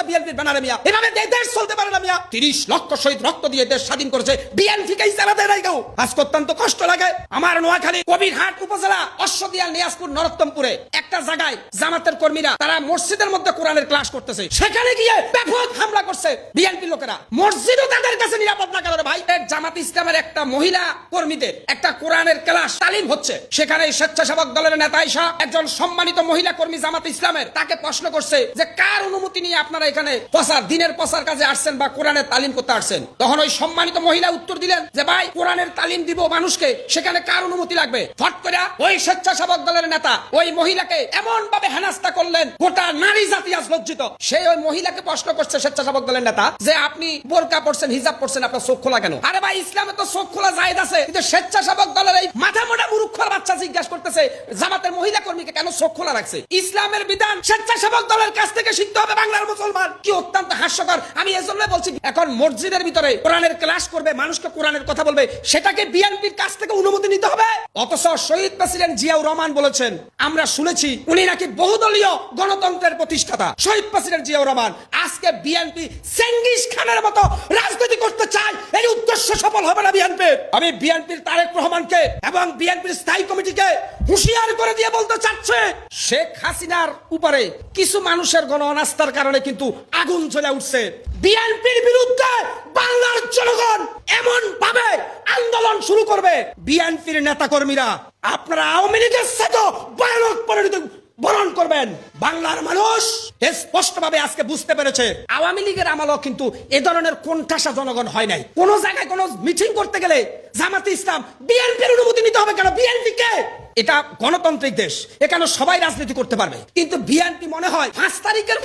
বিএনপির ব্যানারে মিয়া। এভাবে দেশ চলতে পারে না মিয়া। 30 লক্ষ শহীদ রক্ত দিয়ে দেশ স্বাধীন করেছে, বিএনপিকেই চালাতে নাই কেউ। আজকে অত্যন্ত কষ্ট লাগে। আমার নোয়াখালী কবিরহাট উপজেলা অশ্বদিয়াল নিয়াজপুর নরোত্তমপুরে একটা জায়গায় জামাতের কর্মীরা তারা মসজিদের মধ্যে কোরআনের ক্লাস করতেছে, সেখানে গিয়ে ব্যাপক হামলা করছে বিএনপি লোকেরা। মসজিদও তাদের কাছে নিরাপদ না কেন ভাই? জামাত ইসলামের একটা মহিলা কর্মীদের একটা কোরআনের ক্লাস তালিম হচ্ছে, সেখানে স্বেচ্ছাসেবক দলের নেতা আয়েশা, একজন সম্মানিত মহিলা কর্মী জামাত ইসলামের, তাকে প্রশ্ন করছে যে কার অনুমতি নিয়ে আপনারা এখানে দিনের প্রচার কাজে আসছেন বা কোরআনের তালিম করতে আসছেন? তখন ওই সম্মানিত মহিলা উত্তর দিলেন যে ভাই, কোরআনের তালিম দিব মানুষকে, সেখানে কার অনুমতি লাগবে? ফট করে ওই স্বেচ্ছাসেবক দলের নেতা ওই মহিলাকে এমন ভাবে হেনস্থা করলেন, গোটা নারী জাতি আজ লজ্জিত। সেই ওই মহিলাকে প্রশ্ন করছে স্বেচ্ছাসেবক দলের নেতা যে আপনি বোরকা পড়ছেন, হিজাব পড়ছেন, আপনার চোখ খোলা কেন? আরে ভাই, ইসলামে তো চোখ খোলা জায়েজ আছে, কিন্তু স্বেচ্ছাসেবক দলের এই মাথা মোটা মূর্খর বাচ্চা জিজ্ঞাসা করতেছে জামাতের মহিলা কর্মীকে কেন চোখ খোলা রাখছে? ইসলামের বিধান স্বেচ্ছাসেবক দলের কাছ থেকে শিখতে হবে বাংলার মুসলমান। কি অত্যন্ত হাস্যকর। আমি এজন্য বলছি, এখন মসজিদের ভিতরে কোরআনের ক্লাস করবে, মানুষকে কোরআনের কথা বলবে, সেটাকে বিএনপির কাছ থেকে অনুমতি নিতে হবে? অথচ শহীদ প্রেসিডেন্ট জিয়াউর রহমান বলেছেন, আমরা শুনেছি উনি নাকি বহুদলীয় গণতন্ত্রের প্রতিষ্ঠাতা। শহীদ প্রেসিডেন্ট জিয়াউর রহমান আজকে বিএনপি চেঙ্গিস খানের মতো রাজনীতি করতে চায়, এই উদ্দেশ্য সফল হবে না বিএনপি। আমি বিএনপির তারেক রহমানকে এবং বিএনপির স্থায়ী কমিটিকে হুঁশিয়ার করে দিয়ে বলতে চাচ্ছে, শেখ হাসিনার উপরে কিছু মানুষের গণ অনাস্থার কারণে কিন্তু আগুন জ্বলে উঠছে। বিএনপির বিরুদ্ধে বাংলার জনগণ এমন ভাবে আন্দোলন শুরু করবে, বিএনপির নেতা কর্মীরা আপনারা আওয়ামী লীগের সাথে ভয়ানক পরিণতি বরণ করবেন। বাংলার মানুষ স্পষ্টভাবে আজকে বুঝতে পেরেছে, আওয়ামী লীগের আমলও কিন্তু এ ধরনের কোণঠাসা জনগণ হয় নাই। কোন জায়গায় কোন মিটিং করতে গেলে জামাতে ইসলাম বিএনপির অনুমতি নিতে হবে কেন? বিএনপি কে? এটা গণতান্ত্রিক দেশ, এখানে সবাই রাজনীতি করতে পারবে, কিন্তু বিএনপি মনে হয় 5 তারিখের